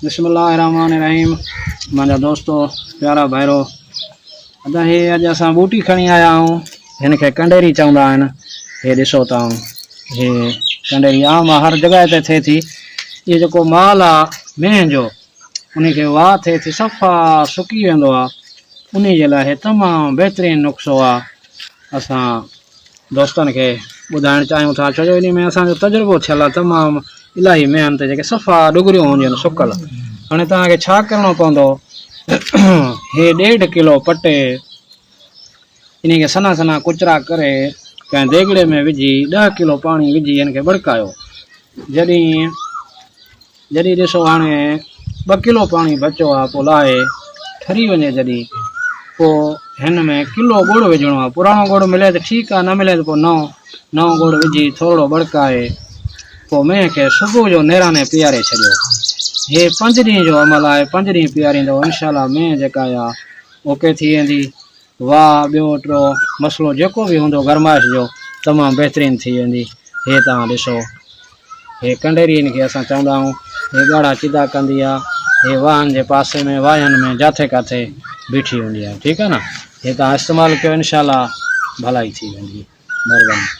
बिस्मिल्लाहिर्रहमानिर्रहीम। मुंहिंजा दोस्तो प्यारा भाइरो, अदा हे अॼु असां बूटी खणी आया आहियूं। हिन खे कंडेरी चवंदा आहिनि। हे ॾिसो तव्हां, हे कंडेरी आम हर जॻह ते थिए थी। इहो जेको माल आहे मेंहं जो, उनखे वाह थिए थी, सफ़ा सुकी वेंदो आहे। उन जे लाइ हे तमामु बहितरीनु नुस्ख़ो आहे। असां दोस्तनि खे ॿुधाइणु चाहियूं था, छो जो इन में असांजो तजुर्बो थियल आहे। तमामु इलाही मेहनत जेके सफ़ा डुगरियूं हूंदियूं आहिनि सुकल। हाणे तव्हांखे छा करिणो पवंदो, हे 1.5 किलो पटे इन खे सना सना कुचरा करे कंहिं देगिड़े में विझी 10 किलो पाणी विझी हिन खे बड़कायो। जॾहिं ॾिसो हाणे 2 किलो पाणी बचियो आहे, पोइ लाहे ठरी वञे जॾहिं, पोइ हिन में किलो गुड़ विझणो आहे। पुराणो गुड़ मिले त ठीकु आहे, न मिले त पोइ नओं गुड़ विझी थोरो बड़काए पोइ मेंहं खे सुबुह जो नेराने पीआरे छॾियो। हे 5 ॾींहं जो अमल आहे। 5 ॾींहं पीआरींदो, इनशाला मेंहं जेका आहे ओके थी वेंदी। वाह ॿियो टियों मसइलो जेको बि हूंदो गरमाइश जो, तमामु बहितरीनु थी वेंदी। हे तव्हां ॾिसो, हे कंडेरी इन खे असां चवंदा आहियूं। हे ॻाढ़ा चिदा कंदी आहे। हे वाहन जे पासे में वाहन में जिथे किथे बीठी हूंदी आहे। ठीकु आहे न। हे तव्हां इस्तेमालु कयो, इनशाला भलाई थी वेंदी। महिरबानी।